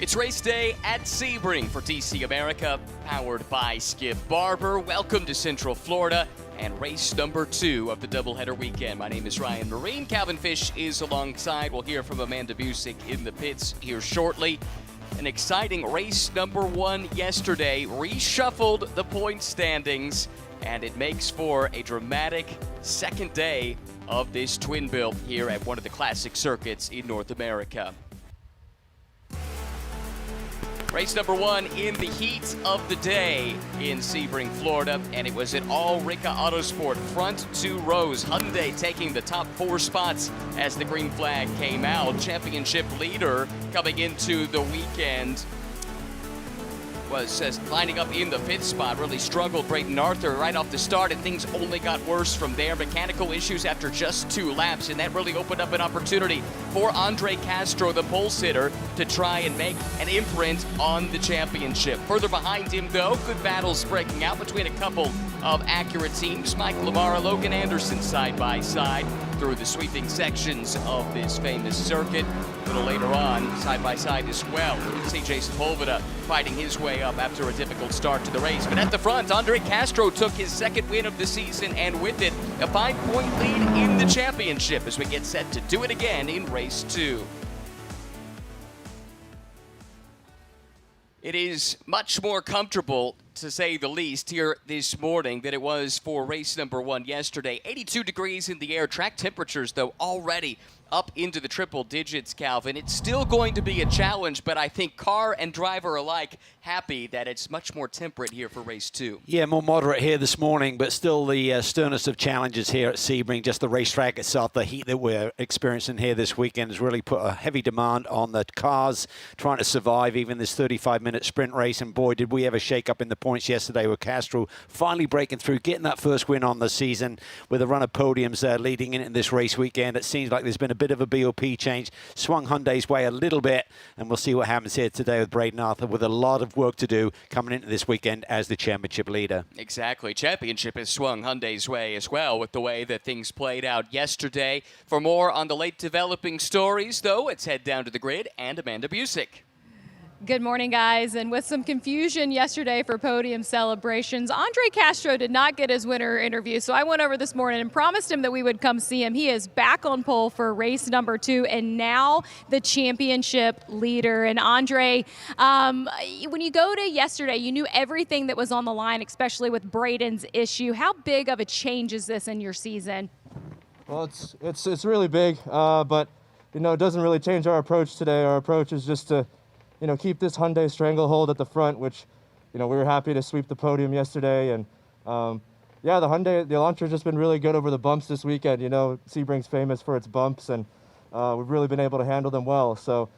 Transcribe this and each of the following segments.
It's race day at Sebring for TC America, powered by Skip Barber. Welcome to Central Florida and race number 2 of the doubleheader weekend. My name is Ryan Marine. Calvin Fish is alongside. We'll hear from Amanda Busick in the pits here shortly. An exciting race number 1 yesterday reshuffled the point standings, and it makes for a dramatic second day of this twin build here at one of the classic circuits in North America. Race number 1 in the heat of the day in Sebring, Florida, and it was an all-Ricca Autosport front 2 rows. Hyundai taking the top 4 spots as the green flag came out. Championship leader coming into the weekend was lining up in the 5th spot. Really struggled, Braden Arthur, right off the start, and things only got worse from there. Mechanical issues after just 2 laps, and that really opened up an opportunity for Andre Castro, the pole sitter, to try and make an imprint on the championship. Further behind him, though, good battles breaking out between a couple of accurate teams. Mike Lamara, Logan Anderson side by side through the sweeping sections of this famous circuit. A little later on, side by side as well. CJ Sepulveda fighting his way up after a difficult start to the race. But at the front, Andre Castro took his 2nd win of the season, and with it, a 5-point lead in the championship as we get set to do it again in race 2. It is much more comfortable, to say the least, here this morning than it was for race number 1 yesterday. 82 degrees in the air. Track temperatures, though, already up into the triple digits, Calvin. It's still going to be a challenge, but I think car and driver alike happy that it's much more temperate here for race 2. Yeah, more moderate here this morning, but still the sternest of challenges here at Sebring. Just the racetrack itself, the heat that we're experiencing here this weekend has really put a heavy demand on the cars trying to survive even this 35-minute sprint race. And boy, did we ever shake up in the points yesterday with Castro finally breaking through, getting that first win on the season with a run of podiums leading into this race weekend. It seems like there's been a bit of a BOP change, swung Hyundai's way a little bit, and we'll see what happens here today with Braden Arthur with a lot of work to do coming into this weekend as the championship leader. Exactly. Championship has swung Hyundai's way as well with the way that things played out yesterday. For more on the late developing stories, though, let's head down to the grid and Amanda Busick. Good morning, guys. And with some confusion yesterday for podium celebrations, Andre Castro did not get his winner interview. So I went over this morning and promised him that we would come see him. He is back on pole for race number 2 and now the championship leader. And Andre, when you go to yesterday, you knew everything that was on the line, especially with Braden's issue. How big of a change is this in your season? Well, it's really big, but it doesn't really change our approach today. Our approach is just to keep this Hyundai stranglehold at the front, which, we were happy to sweep the podium yesterday. And, yeah, the Elantra's just been really good over the bumps this weekend. Sebring's famous for its bumps, and we've really been able to handle them well. So,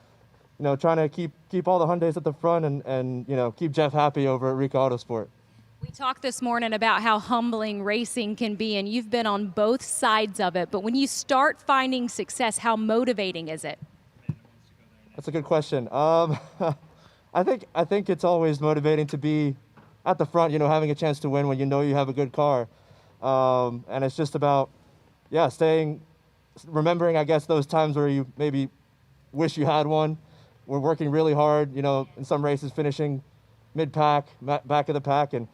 trying to keep all the Hyundais at the front and keep Jeff happy over at Ricca Autosport. We talked this morning about how humbling racing can be, and you've been on both sides of it. But when you start finding success, how motivating is it? That's a good question. I think it's always motivating to be at the front, having a chance to win when you have a good car. And it's just about, remembering, I guess, those times where you maybe wish you had one. We're working really hard, in some races finishing mid-pack, back of the pack, and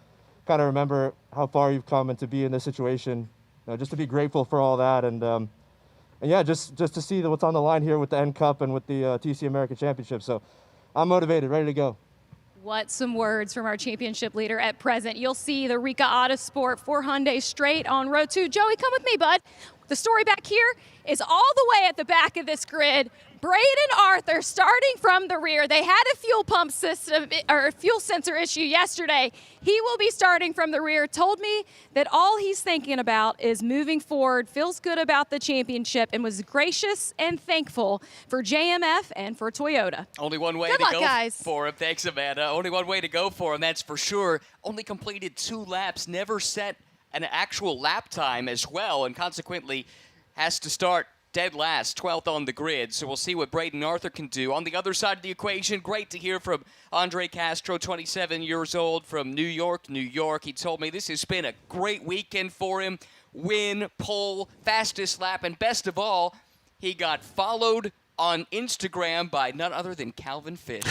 kind of remember how far you've come and to be in this situation, just to be grateful for all that. And yeah, just to see what's on the line here with the N Cup and with the TC America Championship. So I'm motivated, ready to go. What some words from our championship leader at present. You'll see the Ricca Autosport 4 Hyundai straight on row 2. Joey, come with me, bud. The story back here is all the way at the back of this grid. Braden Arthur starting from the rear. They had a fuel pump system or fuel sensor issue yesterday. He will be starting from the rear. Told me that all he's thinking about is moving forward, feels good about the championship, and was gracious and thankful for JMF and for Toyota. Only one way Good to luck, go guys. for him. Thanks, Amanda. Only one way to go for him, that's for sure. Only completed 2 laps, never set an actual lap time as well, and consequently has to start dead last, 12th on the grid. So we'll see what Braden Arthur can do. On the other side of the equation, great to hear from Andre Castro, 27 years old, from New York, New York. He told me this has been a great weekend for him. Win, pole, fastest lap, and best of all, he got followed on Instagram by none other than Calvin Fish.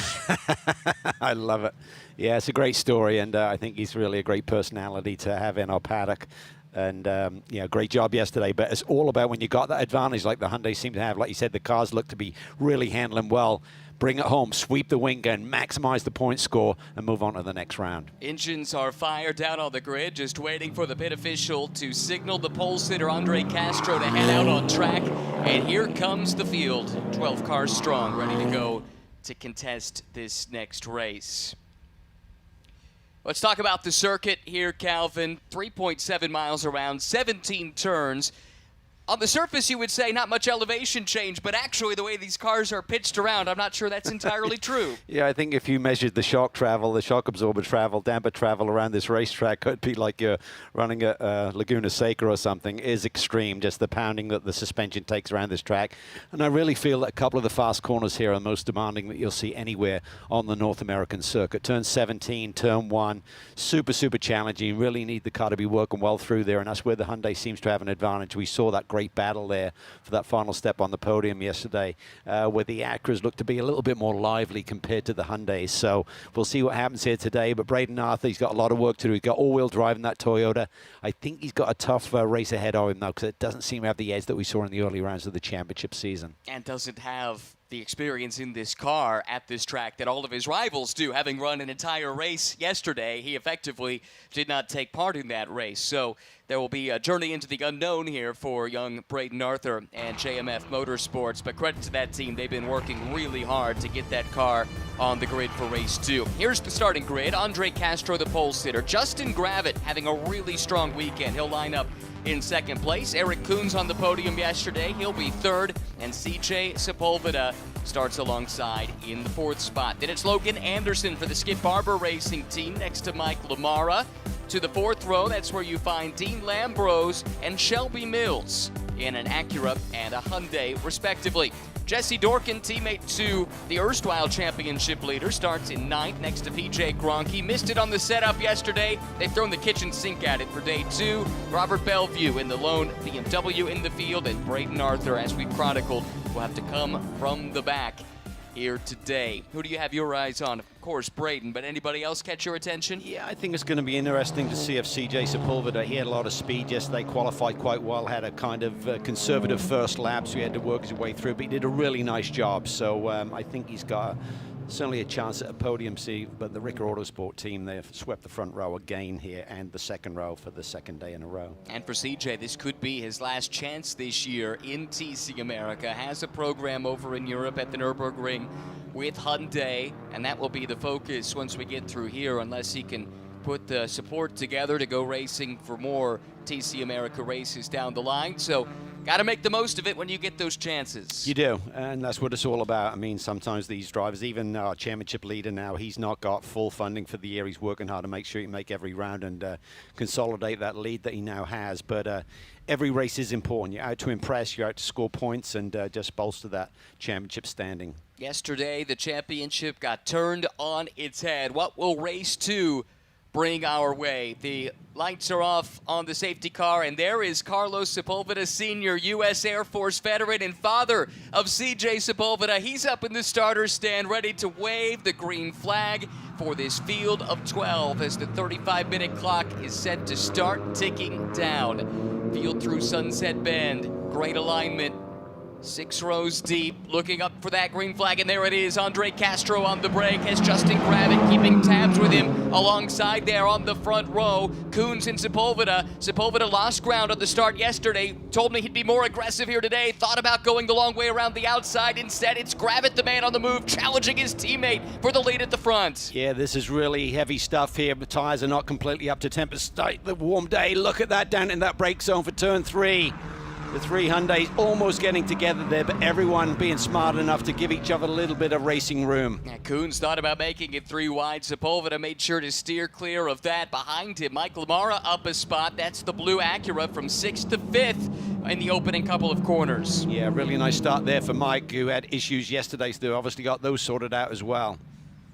I love it. Yeah, it's a great story, and I think he's really a great personality to have in our paddock. And, yeah, great job yesterday. But it's all about when you got that advantage like the Hyundai seem to have. Like you said, the cars look to be really handling well. Bring it home, sweep the wing gun, maximize the point score, and move on to the next round. Engines are fired down on the grid, just waiting for the pit official to signal the pole sitter Andre Castro to head out on track. And here comes the field, 12 cars strong, ready to go to contest this next race. Let's talk about the circuit here, Calvin. 3.7 miles around, 17 turns. On the surface, you would say not much elevation change, but actually the way these cars are pitched around, I'm not sure that's entirely true. Yeah, I think if you measured the shock travel, the shock absorber travel, damper travel around this racetrack, could be like you're running a Laguna Seca or something, is extreme, just the pounding that the suspension takes around this track. And I really feel that a couple of the fast corners here are the most demanding that you'll see anywhere on the North American circuit. Turn 17, turn 1, super, super challenging. You really need the car to be working well through there, and that's where the Hyundai seems to have an advantage. We saw that great battle there for that final step on the podium yesterday, where the Acras look to be a little bit more lively compared to the Hyundais. So we'll see what happens here today. But Braden Arthur, he's got a lot of work to do. He's got all-wheel drive in that Toyota. I think he's got a tough race ahead of him, though, because it doesn't seem to have the edge that we saw in the early rounds of the championship season. And doesn't have the experience in this car at this track that all of his rivals do. Having run an entire race yesterday, he effectively did not take part in that race. So there will be a journey into the unknown here for young Braden Arthur and JMF Motorsports. But credit to that team. They've been working really hard to get that car on the grid for race 2. Here's the starting grid. Andre Castro, the pole sitter. Justin Gravitt having a really strong weekend. He'll line up in second place. Eric Coons on the podium yesterday. He'll be third. And CJ Sepulveda starts alongside in the 4th spot. Then it's Logan Anderson for the Skip Barber Racing team next to Mike Lamara. To the 4th row, that's where you find Dean Lambrose and Shelby Mills in an Acura and a Hyundai, respectively. Jesse Dorkin, teammate to the erstwhile championship leader, starts in 9th next to PJ Gronke. Missed it on the setup yesterday. They've thrown the kitchen sink at it for day 2. Robert Bellevue in the lone BMW in the field, and Braden Arthur, as we've chronicled, will have to come from the back here today. Who do you have your eyes on? Of course, Braden, but anybody else catch your attention? Yeah, I think it's going to be interesting to see if CJ Sepulveda, he had a lot of speed yesterday, qualified quite well, had a kind of conservative first lap, so he had to work his way through, but he did a really nice job. So I think he's got certainly a chance at a podium seat, but the Ricker Autosport team, they've swept the front row again here and the second row for the second day in a row. And for CJ, this could be his last chance this year in TC America. Has a program over in Europe at the Nürburgring with Hyundai, and that will be the focus once we get through here, unless he can put the support together to go racing for more TC America races down the line. So got to make the most of it when you get those chances. You do, and that's what it's all about. I mean, sometimes these drivers, even our championship leader now, he's not got full funding for the year. He's working hard to make sure he can make every round and consolidate that lead that he now has. But every race is important. You're out to impress, you're out to score points, and just bolster that championship standing. Yesterday, the championship got turned on its head. What will race 2 bring our way? The lights are off on the safety car, and there is Carlos Sepulveda Sr., U.S. Air Force veteran and father of C.J. Sepulveda. He's up in the starter's stand, ready to wave the green flag for this field of 12 as the 35-minute clock is set to start ticking down. Field through Sunset Bend, great alignment. 6 rows deep, looking up for that green flag, and there it is. Andre Castro on the brake, has Justin Gravitt keeping tabs with him alongside there on the front row. Coons and Sepulveda. Sepulveda lost ground at the start yesterday, told me he'd be more aggressive here today, thought about going the long way around the outside. Instead, it's Gravitt, the man on the move, challenging his teammate for the lead at the front. Yeah, this is really heavy stuff here. The tires are not completely up to temper. The warm day, look at that down in that brake zone for turn 3. The 3 Hyundais almost getting together there, but everyone being smart enough to give each other a little bit of racing room. Yeah, Coons thought about making it 3 wide. Sepulveda made sure to steer clear of that. Behind him, Mike Lamara up a spot. That's the blue Acura from 6th to 5th in the opening couple of corners. Yeah, really nice start there for Mike, who had issues yesterday, so they obviously got those sorted out as well.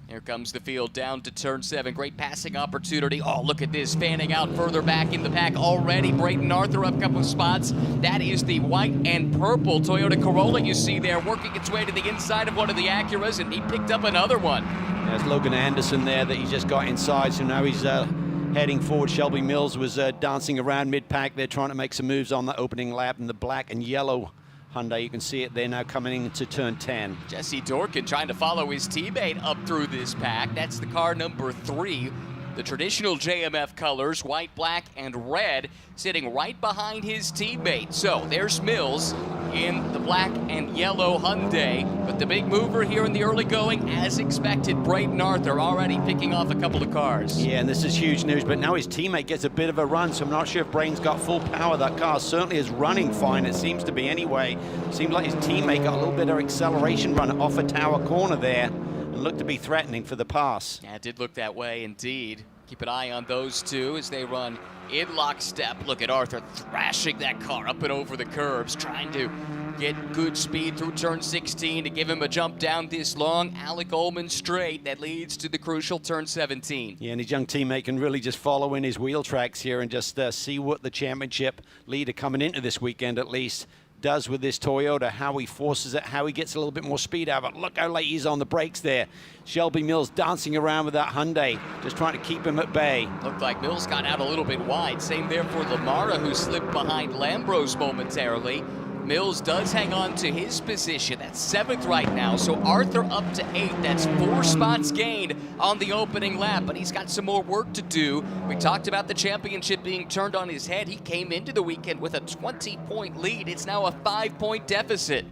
Here comes the field down to turn 7. Great passing opportunity. Oh, look at this. Fanning out further back in the pack already. Braden Arthur up a couple of spots. That is the white and purple Toyota Corolla you see there, working its way to the inside of one of the Acuras, and he picked up another one. There's Logan Anderson there that he just got inside, so now he's heading forward. Shelby Mills was dancing around mid-pack there, trying to make some moves on the opening lap in the black and yellow Hyundai. You can see it there now coming into turn 10. Jesse Dorkin trying to follow his teammate up through this pack. That's the car number 3. The traditional JMF colors, white, black, and red, sitting right behind his teammate. So there's Mills in the black and yellow Hyundai. But the big mover here in the early going, as expected, Braden Arthur already picking off a couple of cars. Yeah, and this is huge news, but now his teammate gets a bit of a run, so I'm not sure if Braden's got full power. That car certainly is running fine, it seems to be anyway. Seems like his teammate got a little bit of acceleration run off a tower corner there and looked to be threatening for the pass. Yeah, it did look that way indeed. Keep an eye on those two as they run in lockstep. Look at Arthur thrashing that car up and over the curbs, trying to get good speed through turn 16 to give him a jump down this long Alec Ullman straight that leads to the crucial turn 17. Yeah, and his young teammate can really just follow in his wheel tracks here and just see what the championship leader coming into this weekend at least does with this Toyota, how he forces it, how he gets a little bit more speed out of it. Look how late he's on the brakes there. Shelby Mills dancing around with that Hyundai, just trying to keep him at bay. Looked like Mills got out a little bit wide. Same there for Lamara, who slipped behind Lambros momentarily. Mills does hang on to his position. That's 7th right now. So Arthur up to 8th. That's 4 spots gained on the opening lap, but he's got some more work to do. We talked about the championship being turned on his head. He came into the weekend with a 20-point lead. It's now a 5-point deficit.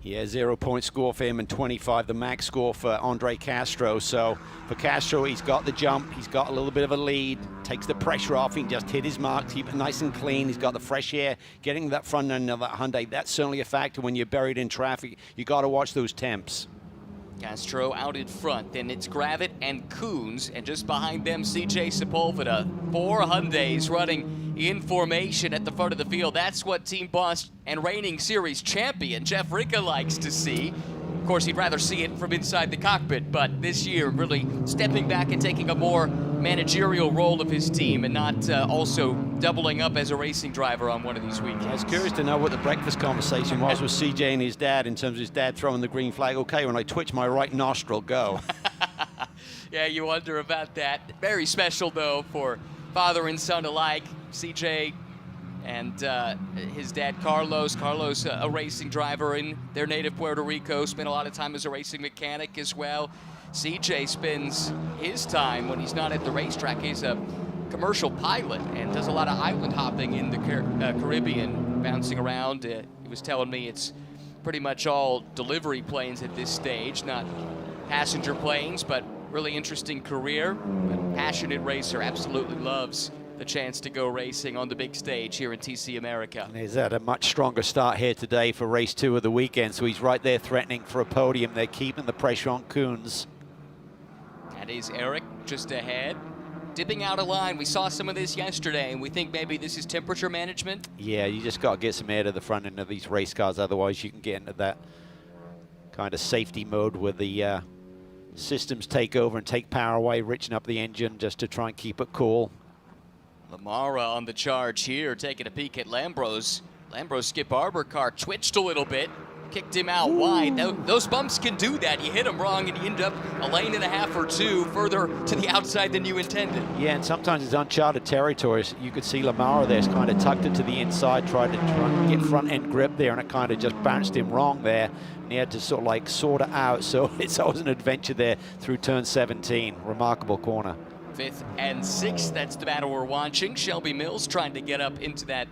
Yeah, 0-point score for him and 25 the max score for Andre Castro. So for Castro, he's got the jump, he's got a little bit of a lead, takes the pressure off, he can just hit his mark, keep it nice and clean. He's got the fresh air, getting that front end of that Hyundai. That's certainly a factor when you're buried in traffic. You got to watch those temps. Castro out in front, then it's Gravett and Coons, and just behind them, CJ Sepulveda. 4 Hyundais running in formation at the front of the field. That's what team boss and reigning series champion Jeff Ricca likes to see. Of course, he'd rather see it from inside the cockpit, but this year really stepping back and taking a more managerial role of his team and not also doubling up as a racing driver on one of these weekends. I was curious to know what the breakfast conversation was with CJ and his dad in terms of his dad throwing the green flag. Okay, when I twitch my right nostril, go. Yeah, you wonder about that. Very special, though, for father and son alike. CJ and his dad, Carlos. Carlos, a racing driver in their native Puerto Rico, spent a lot of time as a racing mechanic as well. CJ spends his time when he's not at the racetrack. He's a commercial pilot and does a lot of island hopping in the Caribbean, bouncing around. He was telling me it's pretty much all delivery planes at this stage, not passenger planes, but really interesting career. But passionate racer, absolutely loves the chance to go racing on the big stage here in TC America. And he's had a much stronger start here today for race 2 of the weekend, so he's right there threatening for a podium. They're keeping the pressure on Coons. That is Eric just ahead, dipping out of line. We saw some of this yesterday, and we think maybe this is temperature management. Yeah, you just got to get some air to the front end of these race cars, otherwise you can get into that kind of safety mode where the systems take over and take power away, richen up the engine just to try and keep it cool. Lamara on the charge here, taking a peek at Lambros. Lambros Skip Barber car twitched a little bit, kicked him out wide. Those bumps can do that. You hit them wrong and you end up a lane and a half or two further to the outside than you intended. Yeah, and sometimes it's uncharted territories. You could see Lamara there's kind of tucked it to the inside, tried to get front end grip there, and it kind of just bounced him wrong there. And he had to sort of like sort it out. So it's always an adventure there through turn 17. Remarkable corner. 5th and 6th, that's the battle we're watching. Shelby Mills trying to get up into that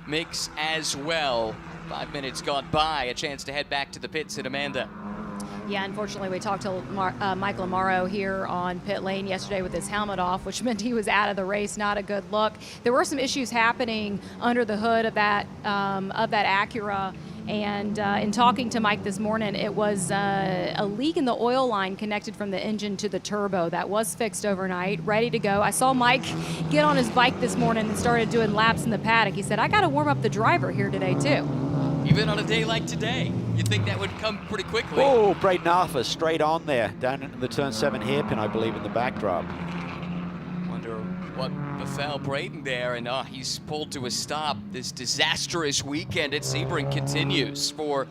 mix as well. 5 minutes gone by, a chance to head back to the pits at Amanda. Yeah, unfortunately, we talked to Mike Lamaro here on pit lane yesterday with his helmet off, which meant he was out of the race. Not a good look. There were some issues happening under the hood of that Acura. And in talking to Mike this morning, it was a leak in the oil line connected from the engine to the turbo. That was fixed overnight, ready to go. I saw Mike get on his bike this morning and started doing laps in the paddock. He said, I got to warm up the driver here today, too. Even on a day like today. You'd think that would come pretty quickly. Oh, Braden Arthur straight on there, down into the turn 7 hairpin, I believe, in the backdrop. Wonder what befell Braden there, and he's pulled to a stop. This disastrous weekend at Sebring continues for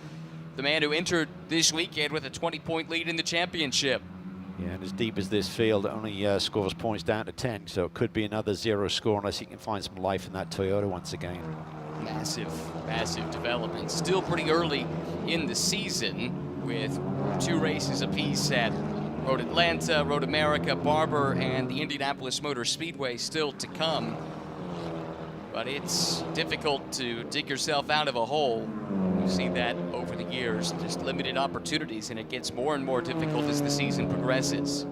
the man who entered this weekend with a 20-point lead in the championship. Yeah, and as deep as this field, it only scores points down to 10, so it could be another 0 score unless he can find some life in that Toyota once again. Massive, massive development. Still pretty early in the season with 2 races apiece at Road Atlanta, Road America, Barber, and the Indianapolis Motor Speedway still to come. But it's difficult to dig yourself out of a hole. You see that over the years, just limited opportunities, and it gets more and more difficult as the season progresses.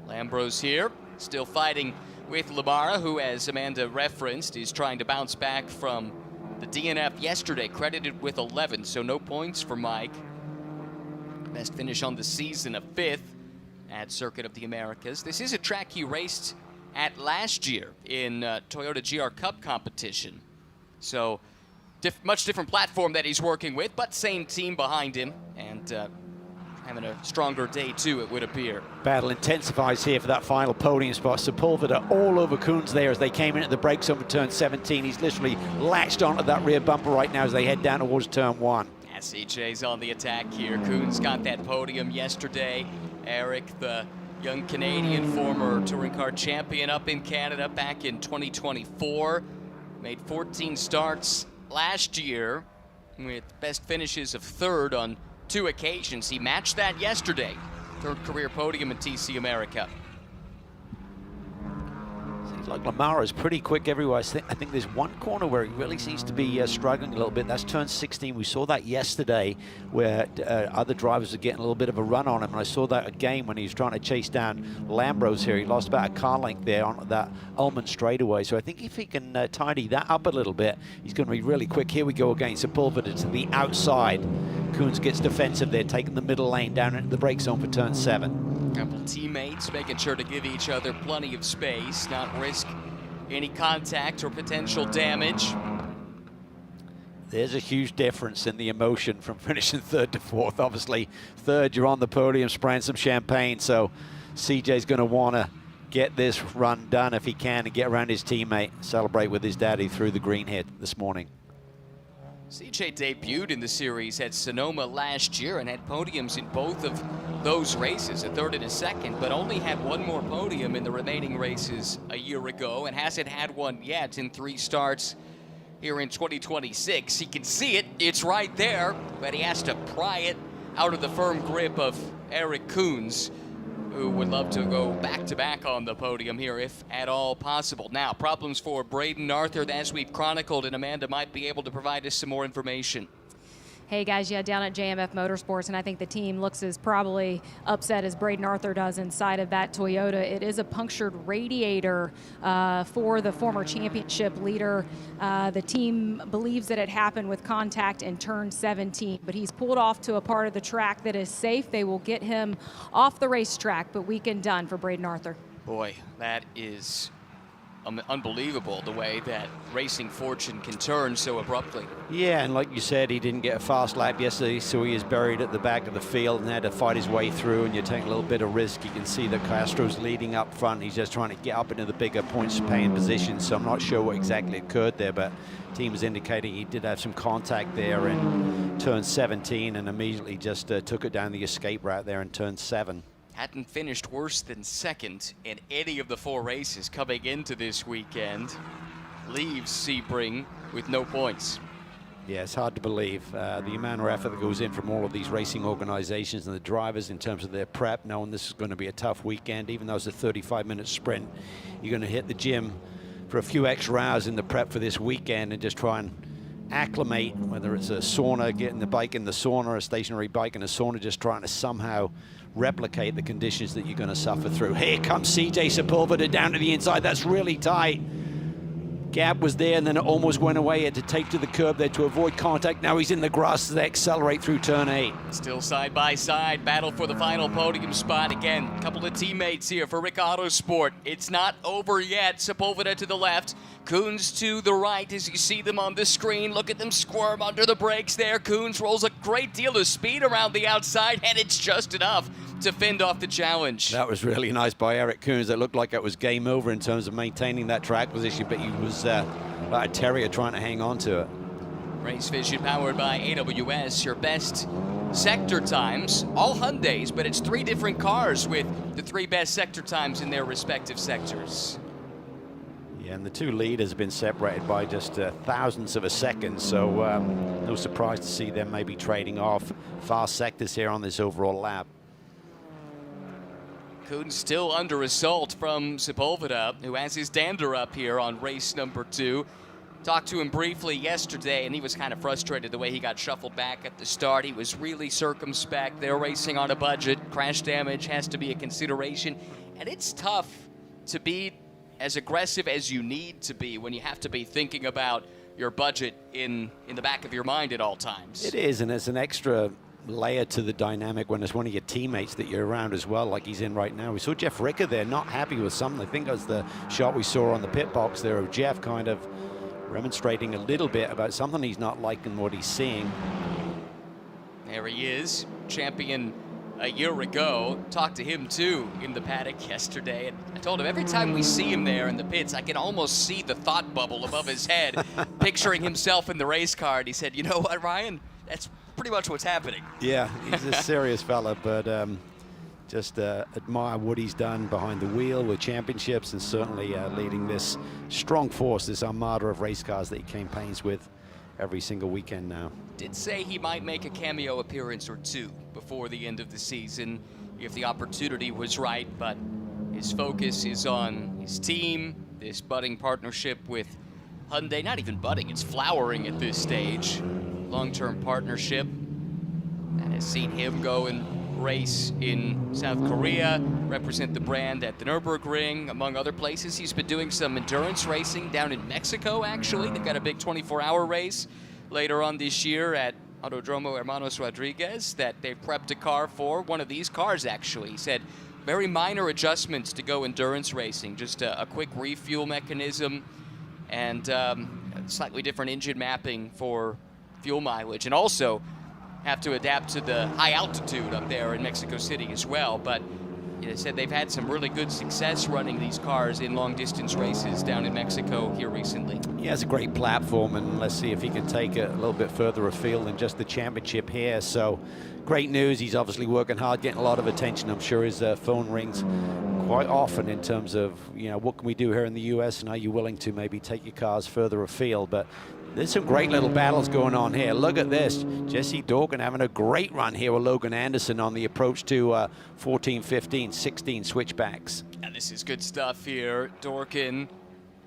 Lambros here, still fighting with Lamara, who, as Amanda referenced, is trying to bounce back from the DNF yesterday, credited with 11, so no points for Mike. Best finish on the season, a 5th at Circuit of the Americas. This is a track he raced at last year in Toyota GR Cup competition. So much different platform that he's working with, but same team behind him, and having a stronger day too, it would appear. Battle intensifies here for that final podium spot. Sepulveda all over Coons there as they came in at the brake zone for turn 17. He's literally latched onto that rear bumper right now as they head down towards turn 1. CJ's on the attack here. Coons got that podium yesterday. Eric, the young Canadian, former touring car champion up in Canada back in 2024. Made 14 starts last year with best finishes of 3rd on 2 occasions. He matched that yesterday. 3rd career podium in TC America. Seems like Lamara is pretty quick everywhere. I think there's one corner where he really seems to be struggling a little bit. That's turn 16. We saw that yesterday where other drivers are getting a little bit of a run on him. And I saw that again when he was trying to chase down Lambros here. He lost about a car length there on that Ullman straightaway. So I think if he can tidy that up a little bit, he's going to be really quick. Here we go again. Sepulveda to the outside. Coons gets defensive there, taking the middle lane down into the brake zone for turn 7. Couple teammates making sure to give each other plenty of space, not risk any contact or potential damage. There's a huge difference in the emotion from finishing 3rd to 4th. Obviously, 3rd, you're on the podium spraying some champagne, so CJ's going to want to get this run done if he can and get around his teammate, celebrate with his daddy through the green hit this morning. CJ debuted in the series at Sonoma last year and had podiums in both of those races, a 3rd and a 2nd, but only had 1 more podium in the remaining races a year ago and hasn't had one yet in 3 starts here in 2026. He can see it, it's right there, but he has to pry it out of the firm grip of Eric Coons, who would love to go back-to-back on the podium here if at all possible. Now, problems for Braden Arthur, as we've chronicled, and Amanda might be able to provide us some more information. Hey guys, yeah, down at JMF Motorsports, and I think the team looks as probably upset as Braden Arthur does inside of that Toyota. It is a punctured radiator for the former championship leader. The team believes that it happened with contact in turn 17, but he's pulled off to a part of the track that is safe. They will get him off the racetrack, but weekend done for Braden Arthur. Boy, that is unbelievable, the way that racing fortune can turn so abruptly. Yeah, and like you said, he didn't get a fast lap yesterday, so he is buried at the back of the field and had to fight his way through, and you're taking a little bit of risk. You can see that Castro's leading up front. He's just trying to get up into the bigger points-paying position, so I'm not sure what exactly occurred there, but the team is indicating he did have some contact there in turn 17 and immediately just took it down the escape route there in turn 7. Hadn't finished worse than 2nd in any of the 4 races coming into this weekend. Leaves Sebring with no points. Yeah, it's hard to believe the amount of effort that goes in from all of these racing organizations and the drivers in terms of their prep, knowing this is going to be a tough weekend. Even though it's a 35-minute sprint, you're going to hit the gym for a few extra hours in the prep for this weekend and just try and acclimate, whether it's a sauna, getting the bike in the sauna, a stationary bike in a sauna, just trying to somehow replicate the conditions that you're going to suffer through. Here comes CJ Sepulveda down to the inside. That's really tight. gap was there, and then it almost went away. He had to take to the curb there to avoid contact. Now he's in the grass as they accelerate through turn 8. Still side by side, battle for the final podium spot. Again, a couple of teammates here for Rick Autosport. It's not over yet. Sepulveda to the left, Coons to the right as you see them on the screen. Look at them squirm under the brakes there. Coons rolls a great deal of speed around the outside, and it's just enough to fend off the challenge. That was really nice by Eric Coons. It looked like it was game over in terms of maintaining that track position, but he was like a terrier trying to hang on to it. Race Vision powered by AWS, your best sector times, all Hyundais, but it's 3 different cars with the 3 best sector times in their respective sectors. Yeah, and the 2 leaders have been separated by just thousandths of a second, so no surprise to see them maybe trading off fast sectors here on this overall lap. Coons still under assault from Sepulveda, who has his dander up here on race number 2. Talked to him briefly yesterday, and he was kind of frustrated the way he got shuffled back at the start. He was really circumspect. They're racing on a budget. Crash damage has to be a consideration, and it's tough to be as aggressive as you need to be when you have to be thinking about your budget in the back of your mind at all times. It is, and it's an extra layer to the dynamic when it's one of your teammates that you're around as well, like he's in right now. We saw Jeff Ricker there not happy with something. I think that was the shot we saw on the pit box there of Jeff kind of remonstrating a little bit about something he's not liking what he's seeing. There he is, champion a year ago. Talked to him too in the paddock yesterday, and I told him every time we see him there in the pits, I can almost see the thought bubble above his head, picturing himself in the race car. And he said, you know what, Ryan, that's pretty much what's happening. Yeah, he's a serious fella, but just admire what he's done behind the wheel with championships, and certainly leading this strong force, this armada of race cars that he campaigns with every single weekend now. Did say he might make a cameo appearance or 2 before the end of the season if the opportunity was right, but his focus is on his team, this budding partnership with Hyundai. Not even budding, it's flowering at this stage. Long-term partnership that has seen him go and race in South Korea, represent the brand at the Nürburgring, among other places. He's been doing some endurance racing down in Mexico, actually. They've got a big 24-hour race later on this year at Autodromo Hermanos Rodriguez that they've prepped a car for. One of these cars, actually. He said very minor adjustments to go endurance racing, just a quick refuel mechanism and slightly different engine mapping for fuel mileage, and also have to adapt to the high altitude up there in Mexico City as well. But they said they've had some really good success running these cars in long distance races down in Mexico here recently. He has a great platform, and let's see if he can take it a little bit further afield than just the championship here. So great news. He's obviously working hard, getting a lot of attention. I'm sure his phone rings quite often in terms of, you know, what can we do here in the US, and are you willing to maybe take your cars further afield? But there's some great little battles going on here. Look at this. Jesse Dorkin having a great run here with Logan Anderson on the approach to 14, 15, 16 switchbacks. And this is good stuff here. Dorkin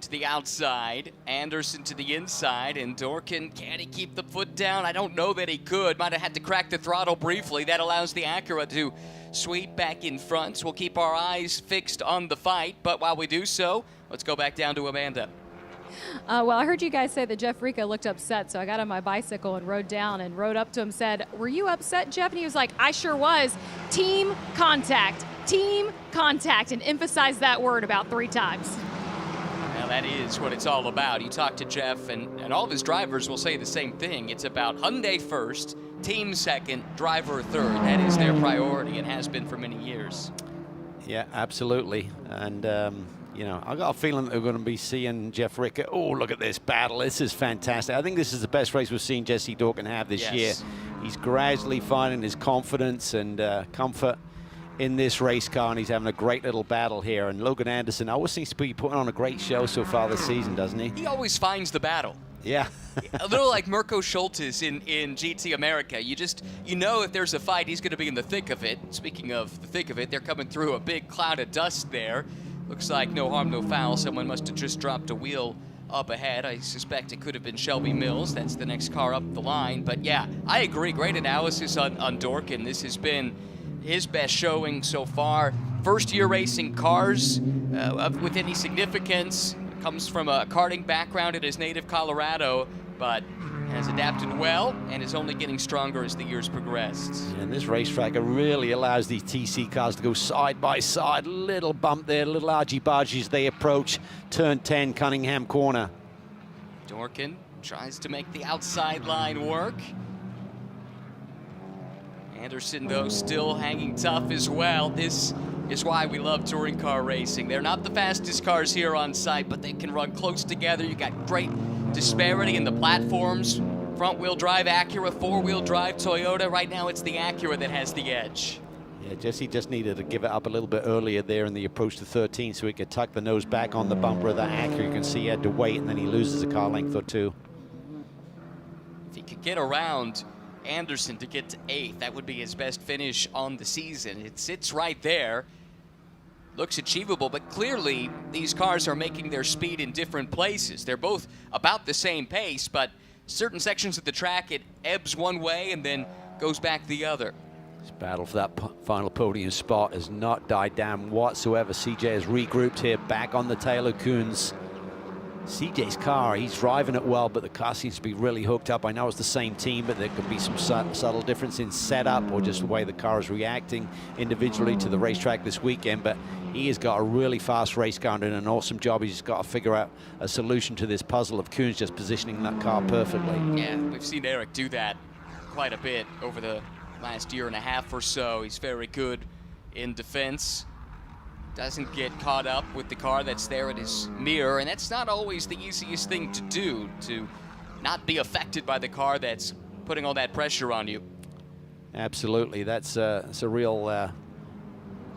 to the outside, Anderson to the inside, and Dorkin, can he keep the foot down? I don't know that he could. Might have had to crack the throttle briefly. That allows the Acura to sweep back in front. So we'll keep our eyes fixed on the fight, but while we do so, let's go back down to Amanda. Well, I heard you guys say that Jeff Rica looked upset, so I got on my bicycle and rode down and rode up to him, said, were you upset, Jeff? And he was like, I sure was. Team contact, and emphasized that word about 3 times. Now that is what it's all about. You talk to Jeff, and all of his drivers will say the same thing. It's about Hyundai first, team second, driver third. That is their priority and has been for many years. Yeah, absolutely. And you know, I got a feeling that we're going to be seeing Jeff Ricker. Oh, look at this battle. This is fantastic. I think this is the best race we've seen Jesse Dorkin have this year. He's gradually finding his confidence and comfort in this race car, and he's having a great little battle here. And Logan Anderson always seems to be putting on a great show so far this season, doesn't he? He always finds the battle. Yeah. A little like Mirko Schultes in GT America. You know if there's a fight, he's going to be in the thick of it. Speaking of the thick of it, they're coming through a big cloud of dust there. Looks like no harm, no foul. Someone must have just dropped a wheel up ahead. I suspect it could have been Shelby Mills. That's the next car up the line. But yeah, I agree. Great analysis on Dorkin. This has been his best showing so far. First year racing cars with any significance. Comes from a karting background in his native Colorado, but has adapted well and is only getting stronger as the years progressed. And this racetrack really allows these TC cars to go side by side. Little bump there, little argy-bargy as they approach turn 10, Cunningham Corner. Dorkin tries to make the outside line work. Anderson, though, still hanging tough as well. This is why we love touring car racing. They're not the fastest cars here on site, but they can run close together. You got great disparity in the platforms. Front-wheel drive Acura, four-wheel drive Toyota. Right now it's the Acura that has the edge. Yeah, Jesse just needed to give it up a little bit earlier there in the approach to 13 so he could tuck the nose back on the bumper of that Acura. You can see he had to wait, and then he loses a car length or two. If he could get around Anderson to get to 8th, that would be his best finish on the season. It sits right there. Looks achievable, but clearly these cars are making their speed in different places. They're both about the same pace, but certain sections of the track, it ebbs one way and then goes back the other. This battle for that final podium spot has not died down whatsoever. CJ has regrouped here, back on the tail of Coons. CJ's car, he's driving it well, but the car seems to be really hooked up. I know it's the same team, but there could be some subtle difference in setup or just the way the car is reacting individually to the racetrack this weekend. But he has got a really fast race car and done an awesome job. He's just got to figure out a solution to this puzzle of Coons just positioning that car perfectly. Yeah, we've seen Eric do that quite a bit over the last year and a half or so. He's very good in defense. Doesn't get caught up with the car that's there at his mirror, and that's not always the easiest thing to do, to not be affected by the car that's putting all that pressure on you. Absolutely, it's a real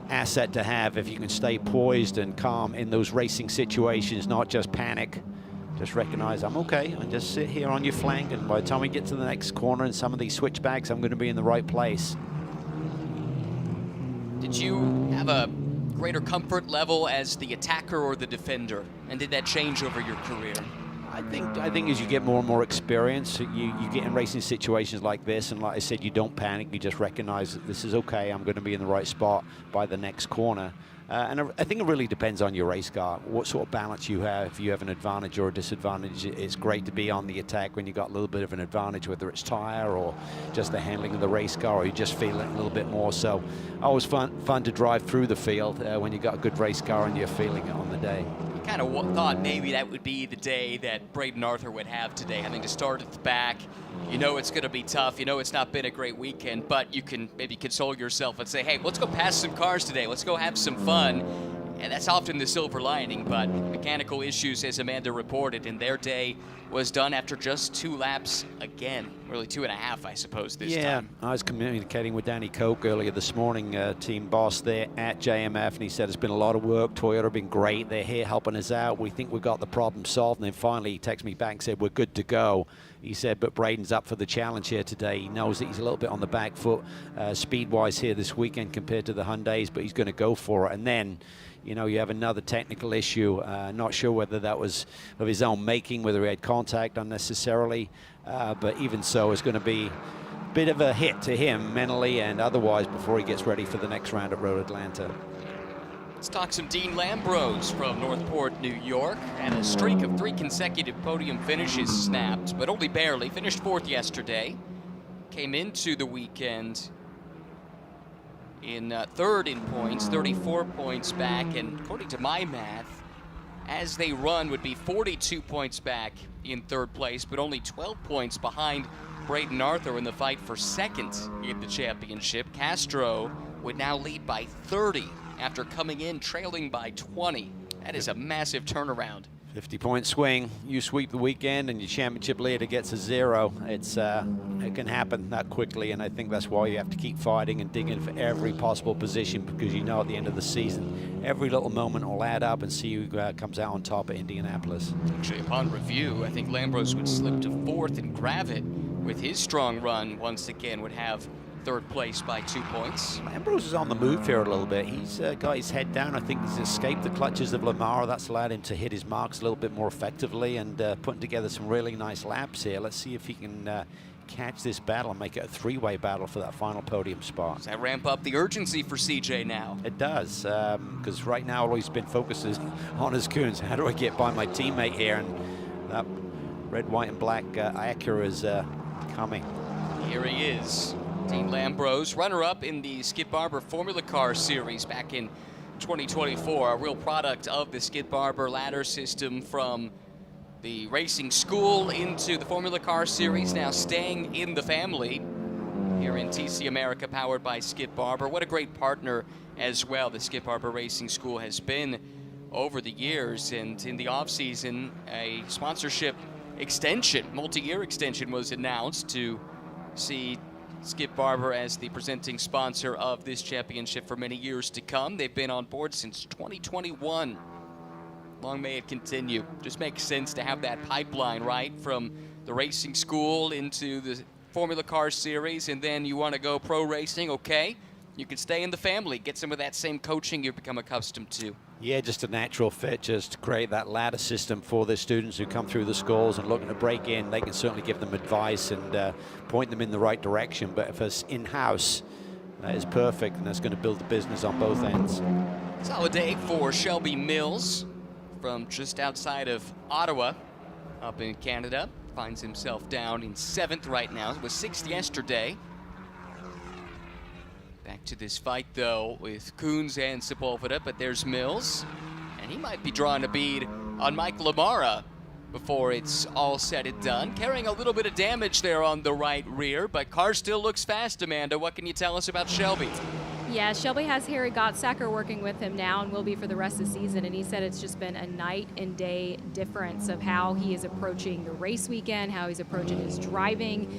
asset to have if you can stay poised and calm in those racing situations, not just panic. Just recognize I'm okay, and just sit here on your flank, and by the time we get to the next corner and some of these switchbacks, I'm going to be in the right place. Did you have a greater comfort level as the attacker or the defender, and did that change over your career? I think as you get more and more experience, you get in racing situations like this, and like I said, you don't panic. You just recognize that this is okay. I'm going to be in the right spot by the next corner. And I think it really depends on your race car, what sort of balance you have. If you have an advantage or a disadvantage, it's great to be on the attack when you got a little bit of an advantage, whether it's tire or just the handling of the race car, or you just feel it a little bit more. So always fun to drive through the field when you got a good race car and you're feeling it on the day. You kind of thought maybe that would be the day that Braden Arthur would have today, having to start at the back. You know it's going to be tough. You know it's not been a great weekend, but you can maybe console yourself and say, hey, let's go pass some cars today. Let's go have some fun. And that's often the silver lining, but mechanical issues, as Amanda reported, and their day was done after just 2 laps again. Really 2.5, I suppose, this time. Yeah, I was communicating with Danny Koch earlier this morning, team boss there at JMF, and he said it's been a lot of work. Toyota have been great. They're here helping us out. We think we've got the problem solved. And then finally he texted me back and said, we're good to go. He said, but Braden's up for the challenge here today. He knows that he's a little bit on the back foot speed-wise here this weekend compared to the Hyundais, but he's going to go for it. And then, you know, you have another technical issue. Not sure whether that was of his own making, whether he had contact unnecessarily. But even so, it's going to be a bit of a hit to him mentally and otherwise before he gets ready for the next round at Road Atlanta. Let's talk some Dean Lambros from Northport, New York. And a streak of 3 consecutive podium finishes snapped, but only barely. Finished 4th yesterday. Came into the weekend in 3rd in points, 34 points back, and according to my math, as they run would be 42 points back in 3rd place, but only 12 points behind Braden Arthur in the fight for 2nd in the championship. Castro would now lead by 30 after coming in trailing by 20. That is a massive turnaround. 50-point swing. You sweep the weekend and your championship leader gets a 0. It can happen that quickly, and I think that's why you have to keep fighting and digging for every possible position, because you know at the end of the season every little moment will add up, and see who comes out on top at Indianapolis. Actually, upon review, I think Lambros would slip to 4th, and Gravett, with his strong run, once again would have 3rd place by 2 points. Ambrose is on the move here a little bit. He's got his head down. I think he's escaped the clutches of Lamar. That's allowed him to hit his marks a little bit more effectively and putting together some really nice laps here. Let's see if he can catch this battle and make it a three-way battle for that final podium spot. Does that ramp up the urgency for CJ now? It does, because right now all he's been focused is on his Coons. How do I get by my teammate here? And that red, white, and black Acura is coming. Here he is, Dean Lambrose, runner-up in the Skip Barber Formula Car Series back in 2024, a real product of the Skip Barber ladder system from the racing school into the Formula Car Series, now staying in the family here in TC America, powered by Skip Barber. What a great partner as well the Skip Barber Racing School has been over the years, and in the offseason, a sponsorship extension, multi-year extension was announced to see Skip Barber as the presenting sponsor of this championship for many years to come. They've been on board since 2021. Long may it continue. Just makes sense to have that pipeline, right, from the racing school into the Formula Car Series, and then you want to go pro racing, okay, you can stay in the family, get some of that same coaching you've become accustomed to. Yeah, just a natural fit, just to create that ladder system for the students who come through the schools and looking to break in. They can certainly give them advice and point them in the right direction, but if it's in-house, that is perfect, and that's going to build the business on both ends. Solid day for Shelby Mills from just outside of Ottawa up in Canada. Finds himself down in 7th right now. It was 6th yesterday. Back to this fight, though, with Coons and Sepulveda, but there's Mills, and he might be drawing a bead on Mike Lamara before it's all said and done. Carrying a little bit of damage there on the right rear, but car still looks fast, Amanda. What can you tell us about Shelby? Yeah, Shelby has Harry Gottsacker working with him now and will be for the rest of the season, and he said it's just been a night and day difference of how he is approaching the race weekend, how he's approaching his driving.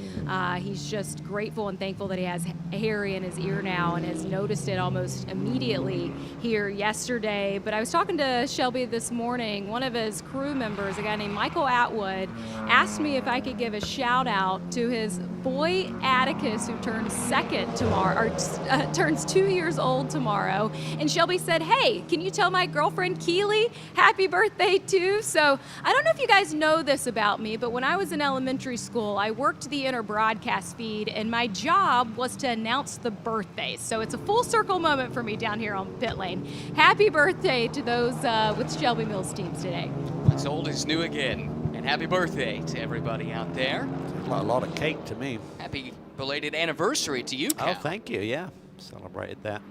He's just grateful and thankful that he has Harry in his ear now and has noticed it almost immediately here yesterday. But I was talking to Shelby this morning. One of his crew members, a guy named Michael Atwood, asked me if I could give a shout out to his boy Atticus, who turns 2nd tomorrow, or turns 2 years old tomorrow. And Shelby said, hey, can you tell my girlfriend Keely happy birthday too? So I don't know if you guys know this about me, but when I was in elementary school, I worked the inner broadcast feed, and my job was to announce the birthdays. So it's a full circle moment for me down here on pit lane. Happy birthday to those with Shelby Mills teams today. What's old is new again. And happy birthday to everybody out there. A lot of cake to me. Happy belated anniversary to you, Cal. Oh, thank you, yeah. Celebrated that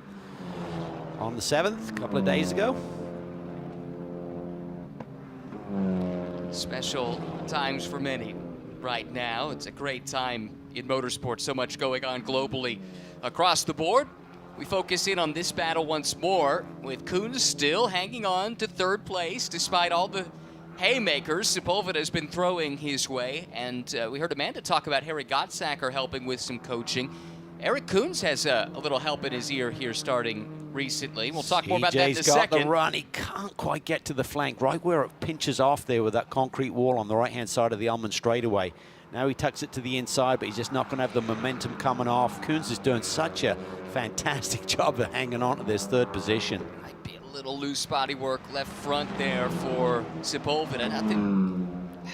on the 7th, a couple of days ago. Special times for many right now. It's a great time in motorsports, so much going on globally across the board. We focus in on this battle once more, with Coons still hanging on to 3rd place despite all the haymakers Sepulveda has been throwing his way. And we heard Amanda talk about Harry Gottsacker helping with some coaching. Eric Coons has a little help in his ear here starting recently. We'll talk more about that in a second. CJ's got the run. He can't quite get to the flank, right where it pinches off there with that concrete wall on the right-hand side of the Ullman straightaway. Now he tucks it to the inside, but he's just not going to have the momentum coming off. Coons is doing such a fantastic job of hanging on to this 3rd position. Might be a little loose body work left front there for Sepulveda. Nothing.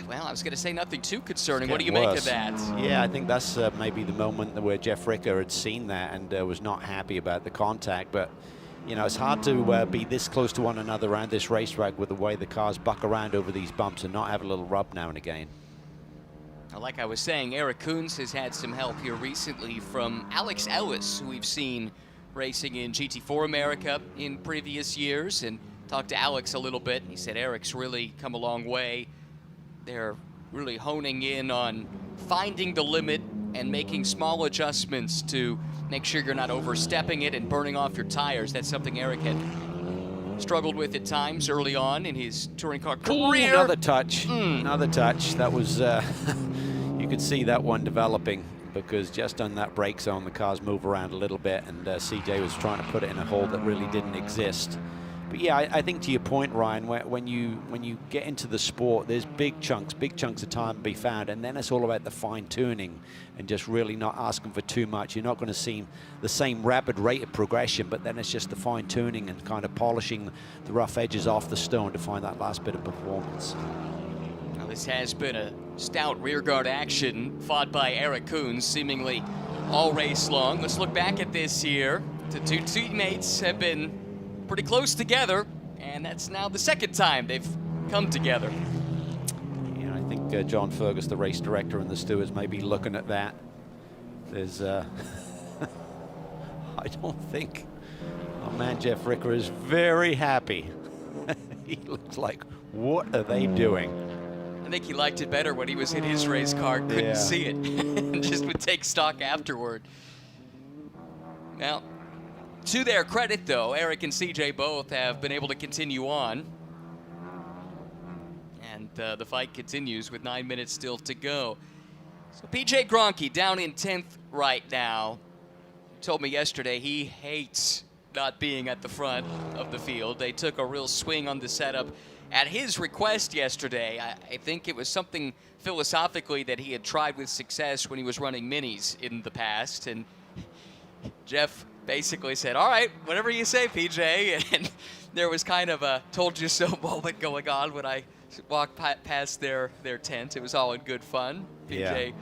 Well, I was going to say nothing too concerning. What do you make of that? Yeah, I think that's maybe the moment where Jeff Ricker had seen that and was not happy about the contact. But, you know, it's hard to be this close to one another around this racetrack with the way the cars buck around over these bumps and not have a little rub now and again. Like I was saying, Eric Coons has had some help here recently from Alex Ellis, who we've seen racing in GT4 America in previous years, and talked to Alex a little bit. He said Eric's really come a long way. They're really honing in on finding the limit and making small adjustments to make sure you're not overstepping it and burning off your tires. That's something Eric had struggled with at times early on in his touring car career. Ooh, another touch, another touch. That was, you could see that one developing, because just on that brake zone, the cars move around a little bit, and CJ was trying to put it in a hole that really didn't exist. But yeah, I think to your point, Ryan, when you get into the sport, there's big chunks of time to be found, and then it's all about the fine tuning and just really not asking for too much. You're not going to see the same rapid rate of progression, but then it's just the fine tuning and kind of polishing the rough edges off the stone to find that last bit of performance. Now, this has been a stout rearguard action fought by Eric Koons seemingly all race long. Let's look back at this here. The two teammates have been pretty close together, and that's now the second time they've come together. Yeah, I think John Fergus, the race director, and the stewards may be looking at that. There's, I don't think our man Jeff Ricker is very happy. He looks like, what are they doing? I think he liked it better when he was in his race car, couldn't see it, and just would take stock afterward. Now, to their credit, though, Eric and CJ both have been able to continue on. And the fight continues with 9 minutes still to go. So PJ Gronke down in 10th right now. He told me yesterday he hates not being at the front of the field. They took a real swing on the setup at his request yesterday. I think it was something philosophically that he had tried with success when he was running minis in the past. And Jeff basically said, all right, whatever you say, PJ. And there was kind of a told you so moment going on when I walked past their tent. It was all in good fun. PJ,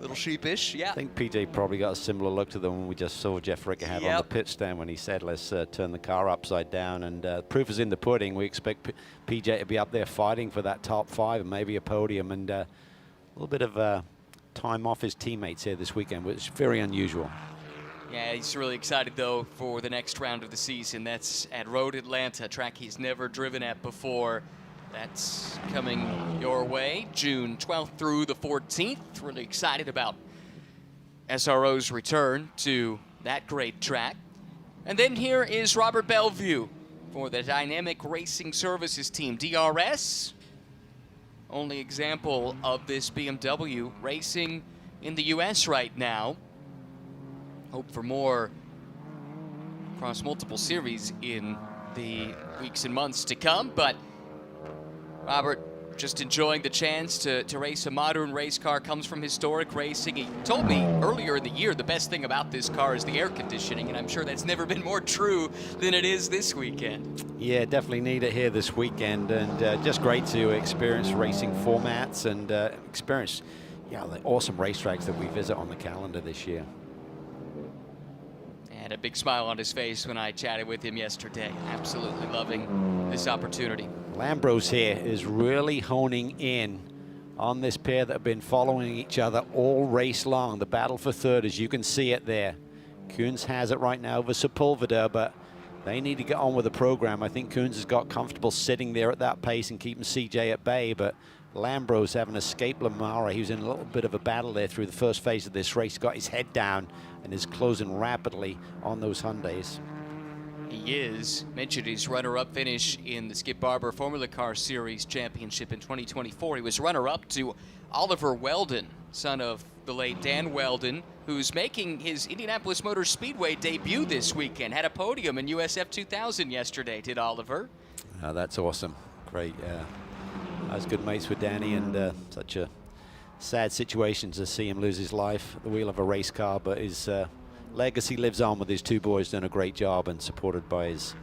little sheepish, I think PJ probably got a similar look to the one we just saw Jeff Ricker have on the pit stand when he said, let's turn the car upside down. And proof is in the pudding. We expect PJ to be up there fighting for that top 5 and maybe a podium. And a little bit of time off his teammates here this weekend, which is very unusual. Yeah, he's really excited, though, for the next round of the season. That's at Road Atlanta, a track he's never driven at before. That's coming your way, June 12th through the 14th. Really excited about SRO's return to that great track. And then here is Robert Bellevue for the Dynamic Racing Services team, DRS. Only example of this BMW racing in the U.S. right now. Hope for more across multiple series in the weeks and months to come, but Robert just enjoying the chance to race a modern race car, comes from historic racing. He told me earlier in the year the best thing about this car is the air conditioning, and I'm sure that's never been more true than it is this weekend. Yeah, definitely need it here this weekend, and just great to experience racing formats and experience the awesome racetracks that we visit on the calendar this year. And a big smile on his face when I chatted with him yesterday. Absolutely loving this opportunity. Lambros here is really honing in on this pair that have been following each other all race long. The battle for third, as you can see it there. Koons has it right now over Sepulveda, but they need to get on with the program. I think Koons has got comfortable sitting there at that pace and keeping CJ at bay, but Lambros having escaped Lamara. He was in a little bit of a battle there through the first phase of this race. Got his head down and is closing rapidly on those Hyundais. He is. Mentioned his runner-up finish in the Skip Barber Formula Car Series Championship in 2024. He was runner-up to Oliver Weldon, son of the late Dan Weldon, who's making his Indianapolis Motor Speedway debut this weekend. Had a podium in USF 2000 yesterday, did Oliver. That's awesome. Great. I was good mates with Danny, and such a sad situation to see him lose his life at the wheel of a race car, but his legacy lives on with his two boys doing a great job and supported by his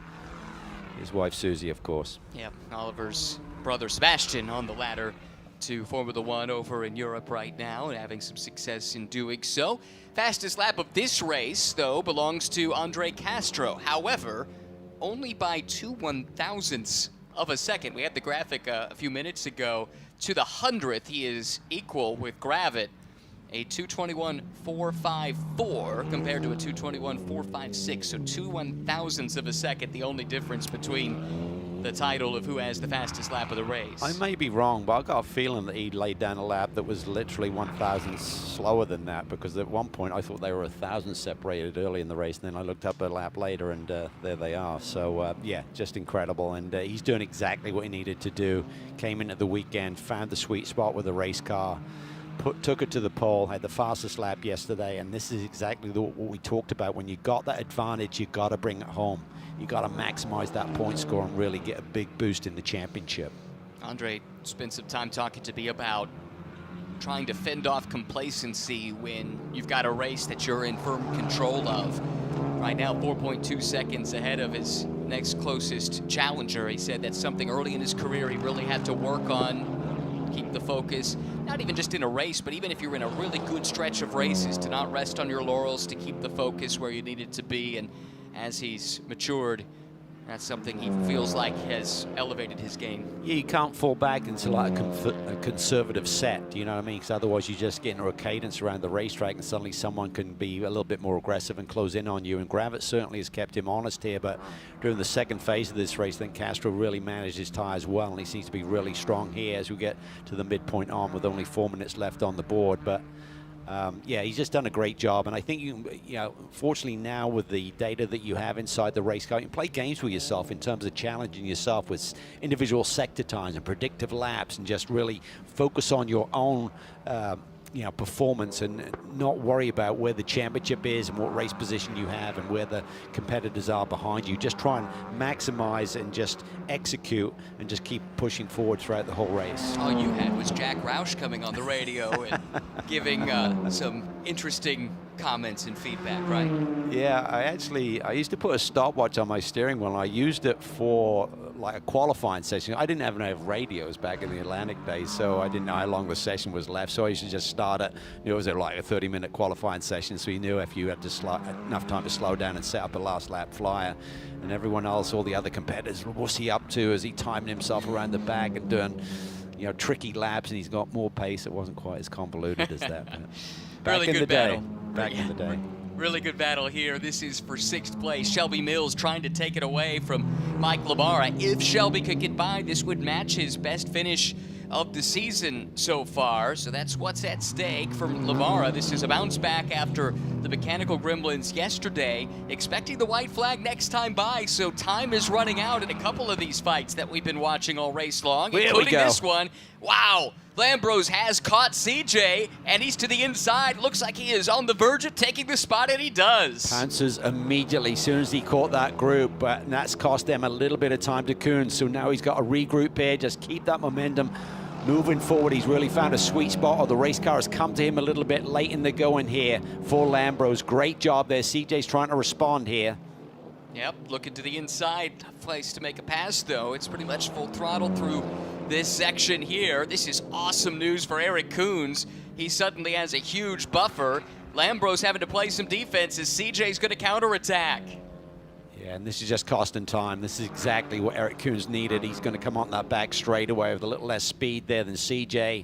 wife Susie, of course. Yeah, Oliver's brother Sebastian on the ladder to Formula One over in Europe right now and having some success in doing so. Fastest lap of this race, though, belongs to Andre Castro. However, only by 2 1/1000ths of a second. We had the graphic a few minutes ago. To the 100th, he is equal with Gravett, a 2:21.454 compared to a 2:21.456. So 2 1/1000ths of a second, the only difference between the title of who has the fastest lap of the race. I may be wrong, but I got a feeling that he laid down a lap that was literally 1/1000 slower than that, because at one point I thought they were 1,000 separated early in the race, and then I looked up a lap later, and there they are. So yeah, just incredible, and he's doing exactly what he needed to do. Came into the weekend, found the sweet spot with the race car, took it to the pole, had the fastest lap yesterday, and this is exactly what we talked about. When you got that advantage, you got to bring it home. You got to maximize that point score and really get a big boost in the championship. Andre spent some time talking to me about trying to fend off complacency when you've got a race that you're in firm control of. Right now, 4.2 seconds ahead of his next closest challenger. He said that's something early in his career he really had to work on. keep the focus, not even just in a race, but even if you're in a really good stretch of races, to not rest on your laurels, to keep the focus where you need it to be. And as he's matured, that's something he feels like has elevated his game. Yeah, you can't fall back into like a conservative set, you know what I mean? Because otherwise you just get into a cadence around the racetrack and suddenly someone can be a little bit more aggressive and close in on you. And Gravett certainly has kept him honest here, but during the second phase of this race, I think Castro really managed his tires well, and he seems to be really strong here as we get to the midpoint on with only 4 minutes left on the board. But yeah, he's just done a great job, and I think you know, fortunately now with the data that you have inside the race car, you can play games with yourself in terms of challenging yourself with individual sector times and predictive laps, and just really focus on your own you know, performance, and not worry about where the championship is and what race position you have and where the competitors are behind you. Just try and maximize and just execute and just keep pushing forward throughout the whole race. All you had was Jack Roush coming on the radio and giving some interesting comments and feedback, right? Yeah, I used to put a stopwatch on my steering wheel, and I used it for like a qualifying session. I didn't have enough radios back in the Atlantic days, so I didn't know how long the session was left, so I used to just start it. It was like a 30-minute qualifying session, so you knew if you had enough time to slow down and set up a last lap flyer. And everyone else, all the other competitors, what's he up to? Is he timing himself around the back and doing, you know, tricky laps, and he's got more pace? It wasn't quite as convoluted as that. Back Really in good the day. battle. Back in the day. Really good battle here. This is for 6th place. Shelby Mills trying to take it away from Mike Lamara. If Shelby could get by, this would match his best finish of the season so far. So that's what's at stake for Lamara. This is a bounce back after the mechanical gremlins yesterday. Expecting the white flag next time by, so time is running out in a couple of these fights that we've been watching all race long, including this one. Wow! Lambros has caught CJ, and he's to the inside. Looks like he is on the verge of taking the spot, and he does. Pounces immediately as soon as he caught that group, but that's cost them a little bit of time to Coons. So now he's got a regroup here. Just keep that momentum moving forward. He's really found a sweet spot, or the race car has come to him a little bit late in the going here for Lambros. Great job there. CJ's trying to respond here. Yep, looking to the inside. Tough place to make a pass, though. It's pretty much full throttle through this section here. This is awesome news for Eric Coons. He suddenly has a huge buffer. Lambros having to play some defense as CJ's going to counterattack. Yeah, and this is just costing time. This is exactly what Eric Coons needed. He's going to come on that back straightaway with a little less speed there than CJ.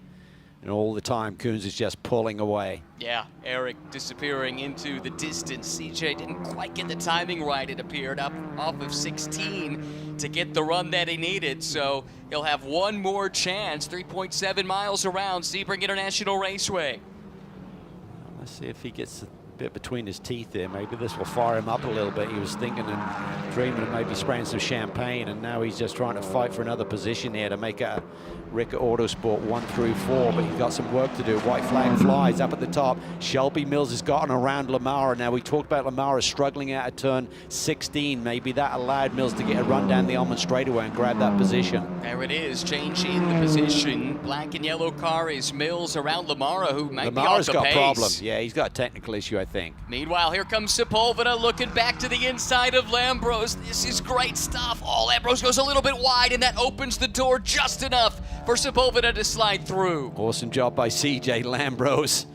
And all the time, Coons is just pulling away. Yeah, Eric disappearing into the distance. CJ didn't quite get the timing right, it appeared, up off of 16 to get the run that he needed. So he'll have one more chance, 3.7 miles around Sebring International Raceway. Let's see if he gets a bit between his teeth there. Maybe this will fire him up a little bit. He was thinking and dreaming of maybe spraying some champagne, and now he's just trying to fight for another position here to make it a Ricker Autosport 1 through 4, but he's got some work to do. White flag flies up at the top. Shelby Mills has gotten around Lamara. Now, we talked about Lamara struggling out of turn 16. Maybe that allowed Mills to get a run down the almond straightaway and grab that position. There it is, change in the position. Black and yellow car is Mills around Lamara, who might be off the pace. Lamara's got a problem. Yeah, he's got a technical issue, I think. Meanwhile, here comes Sepulveda looking back to the inside of Lambros. This is great stuff. Oh, Lambros goes a little bit wide, and that opens the door just enough for Sepulveda to slide through. Awesome job by CJ Lambros.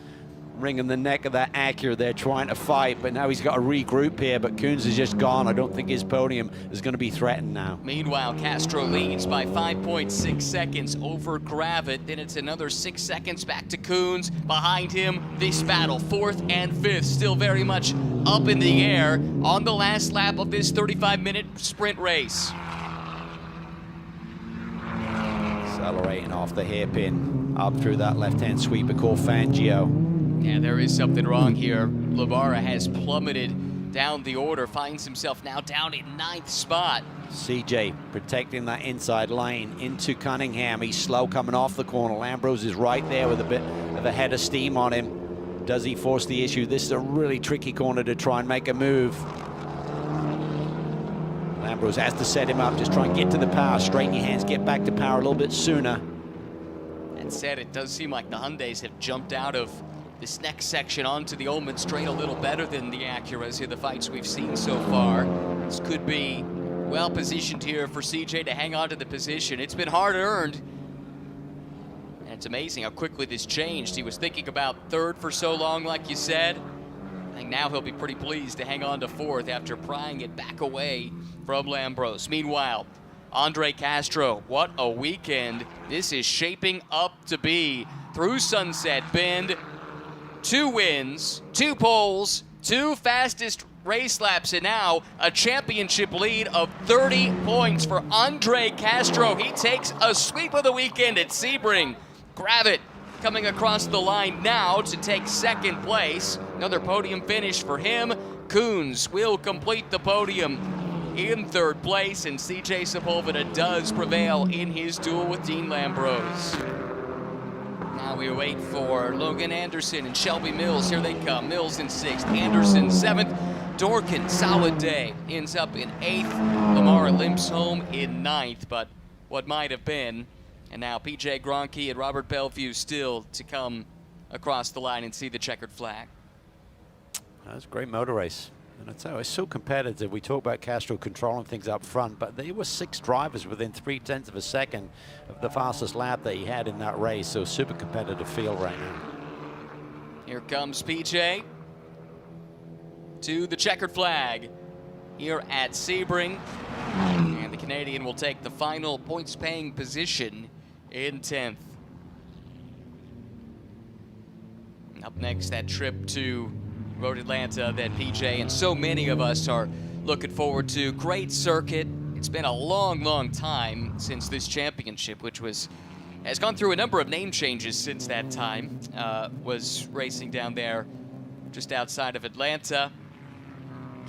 Wringing the neck of that Acura there, trying to fight, but now he's got to regroup here, but Coons is just gone. I don't think his podium is going to be threatened now. Meanwhile, Castro leads by 5.6 seconds over Gravett. Then it's another 6 seconds back to Coons. Behind him, this battle, 4th and 5th, still very much up in the air on the last lap of this 35-minute sprint race. Accelerating off the hairpin, up through that left-hand sweeper called Fangio. Yeah, there is something wrong here. Lamara has plummeted down the order, finds himself now down in 9th spot. CJ protecting that inside lane into Cunningham. He's slow coming off the corner. Lambros is right there with a bit of a head of steam on him. Does he force the issue? This is a really tricky corner to try and make a move. Lambros has to set him up. Just try and get to the power. Straighten your hands. Get back to power a little bit sooner. That said, it does seem like the Hyundais have jumped out of this next section onto the Ullman straight a little better than the Acuras in the fights we've seen so far. This could be well positioned here for CJ to hang on to the position. It's been hard earned. It's amazing how quickly this changed. He was thinking about third for so long, like you said. I think now he'll be pretty pleased to hang on to fourth after prying it back away from Lambros. Meanwhile, Andre Castro, what a weekend this is shaping up to be. Through Sunset Bend, 2 wins, 2 poles, 2 fastest race laps, and now a championship lead of 30 points for Andre Castro. He takes a sweep of the weekend at Sebring. Gravett coming across the line now to take second place. Another podium finish for him. Coons will complete the podium in third place, and CJ Sepulveda does prevail in his duel with Dean Lambros. Now we wait for Logan Anderson and Shelby Mills. Here they come. Mills in 6th, Anderson 7th. Dorkin, solid day, ends up in 8th. Lamar limps home in 9th, but what might have been. And now PJ Gronke and Robert Bellevue still to come across the line and see the checkered flag. That was a great motor race. And I tell you, it's so competitive. We talk about Castro controlling things up front, but there were 6 drivers within 0.3 of a second of the fastest lap that he had in that race. So super competitive field right now. Here comes PJ to the checkered flag here at Sebring. And the Canadian will take the final points-paying position in 10th. Up next, that trip to Road Atlanta that PJ and so many of us are looking forward to. Great circuit. It's been a long, long time since this championship, which has gone through a number of name changes since that time. Was racing down there just outside of Atlanta.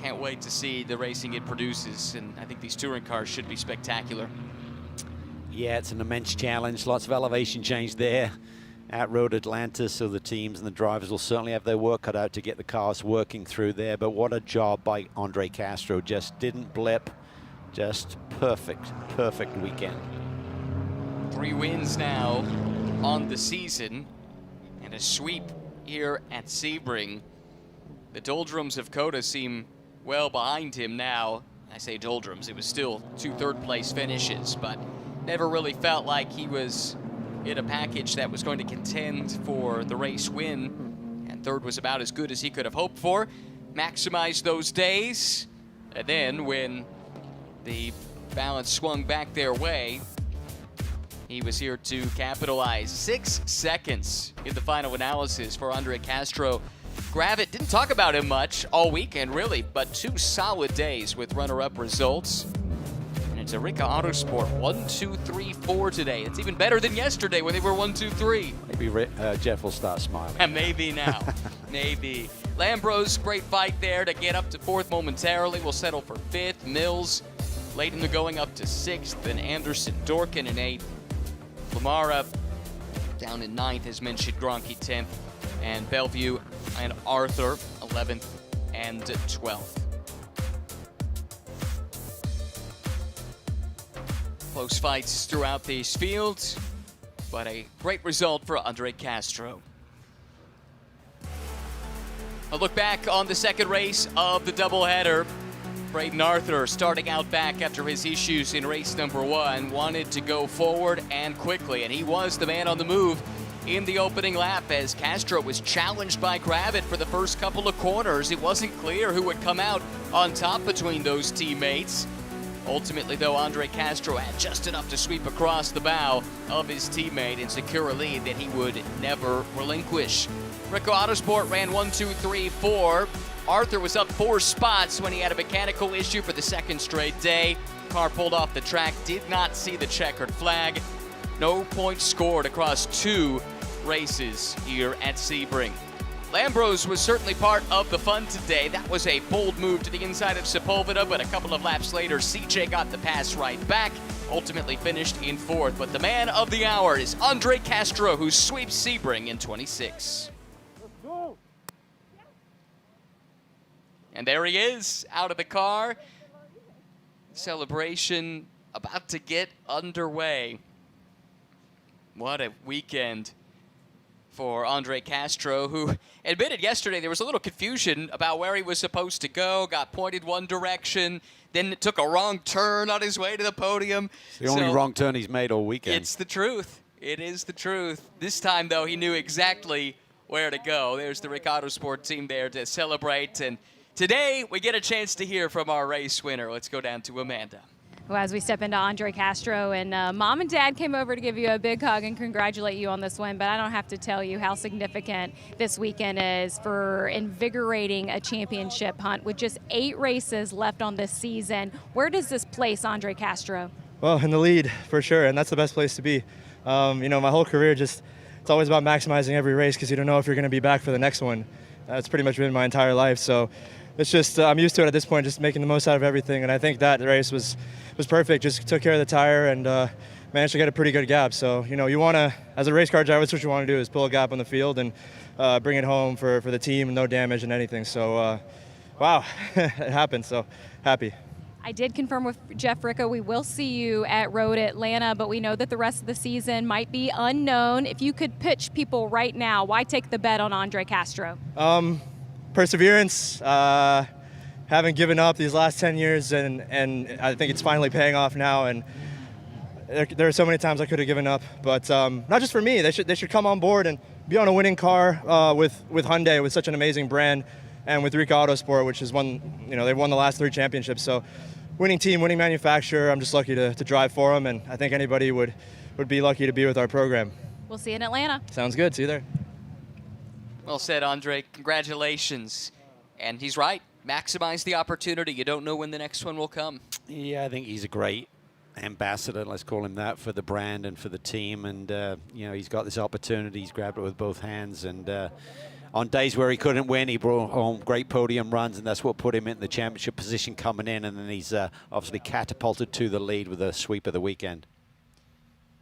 Can't wait to see the racing it produces, and I think these touring cars should be spectacular. Yeah, it's an immense challenge. Lots of elevation change there at Road Atlanta, so the teams and the drivers will certainly have their work cut out to get the cars working through there. But what a job by Andre Castro. Just didn't blip. Just perfect weekend. 3 wins now on the season and a sweep here at Sebring. The doldrums of COTA seem well behind him now. I say doldrums, it was still 2 third-place finishes, but never really felt like he was in a package that was going to contend for the race win, and third was about as good as he could have hoped for. Maximized those days, and then when the balance swung back their way, he was here to capitalize. 6 seconds in the final analysis for Andre Castro. Gravett didn't talk about him much all weekend, really, but 2 solid days with runner-up results. It's a Rika Autosport 1, 2, 3, 4 today. It's even better than yesterday when they were 1, 2, 3. Maybe Jeff will start smiling. Maybe now. Maybe. Lambros, great fight there to get up to 4th momentarily. Will settle for 5th. Mills late in the going up to 6th. Then Anderson, Dorkin in 8th. Lamara down in 9th, as mentioned. Gronke 10th. And Bellevue and Arthur 11th and 12th. Close fights throughout these fields, but a great result for Andre Castro. A look back on the second race of the doubleheader. Braden Arthur, starting out back after his issues in race number 1, wanted to go forward and quickly, and he was the man on the move in the opening lap as Castro was challenged by Gravett for the first couple of corners. It wasn't clear who would come out on top between those teammates. Ultimately, though, Andre Castro had just enough to sweep across the bow of his teammate and secure a lead that he would never relinquish. Ricco Autosport ran 1, 2, 3, 4. Arthur was up 4 spots when he had a mechanical issue for the 2nd straight day. Car pulled off the track, did not see the checkered flag. No points scored across 2 races here at Sebring. Lambros was certainly part of the fun today. That was a bold move to the inside of Sepulveda, but a couple of laps later, CJ got the pass right back, ultimately finished in 4th. But the man of the hour is Andre Castro, who sweeps Sebring in 26. Let's go. And there he is, out of the car. Celebration about to get underway. What a weekend for Andre Castro, who admitted yesterday there was a little confusion about where he was supposed to go, got pointed one direction, then took a wrong turn on his way to the podium. It's the only wrong turn he's made all weekend. It's the truth. It is the truth. This time, though, he knew exactly where to go. There's the Rick Autosport team there to celebrate. And today, we get a chance to hear from our race winner. Let's go down to Amanda. Well, as we step into Andre Castro, and Mom and Dad came over to give you a big hug and congratulate you on this win, but I don't have to tell you how significant this weekend is for invigorating a championship hunt with just 8 races left on this season. Where does this place Andre Castro? Well, in the lead, for sure, and that's the best place to be. You know, my whole career it's always about maximizing every race because you don't know if you're going to be back for the next one. That's pretty much been my entire life, so it's just I'm used to it at this point, just making the most out of everything, and I think that race was perfect. Just took care of the tire and managed to get a pretty good gap. So, you know, you want to, as a race car driver, that's what you want to do is pull a gap on the field and bring it home for the team, no damage and anything. So, wow, it happened, so happy. I did confirm with Jeff Ricca we will see you at Road Atlanta, but we know that the rest of the season might be unknown. If you could pitch people right now, why take the bet on Andre Castro? Perseverance, haven't given up these last 10 years, and I think it's finally paying off now. And there are so many times I could have given up, but not just for me. They should come on board and be on a winning car with Hyundai, with such an amazing brand, and with Rica Autosport, which has won. You know, they've won the last 3 championships. So, winning team, winning manufacturer. I'm just lucky to drive for them, and I think anybody would be lucky to be with our program. We'll see you in Atlanta. Sounds good. See you there. Well said, Andre. Congratulations. And he's right. Maximize the opportunity. You don't know when the next one will come. Yeah, I think he's a great ambassador, let's call him that, for the brand and for the team. And, you know, he's got this opportunity. He's grabbed it with both hands. And on days where he couldn't win, he brought home great podium runs, and that's what put him in the championship position coming in. And then he's obviously catapulted to the lead with a sweep of the weekend.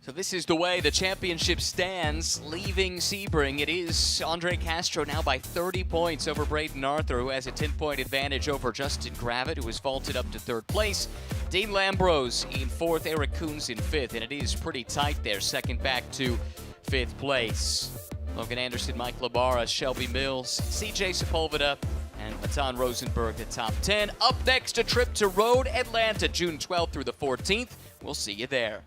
So this is the way the championship stands, leaving Sebring. It is Andre Castro now by 30 points over Braden Arthur, who has a 10-point advantage over Justin Gravitt, who was vaulted up to 3rd place. Dean Lambrose in 4th, Eric Coons in 5th, and it is pretty tight there, 2nd back to 5th place. Logan Anderson, Mike Labara, Shelby Mills, CJ Sepulveda, and Matan Rosenberg, the top 10. Up next, a trip to Road Atlanta, June 12th through the 14th. We'll see you there.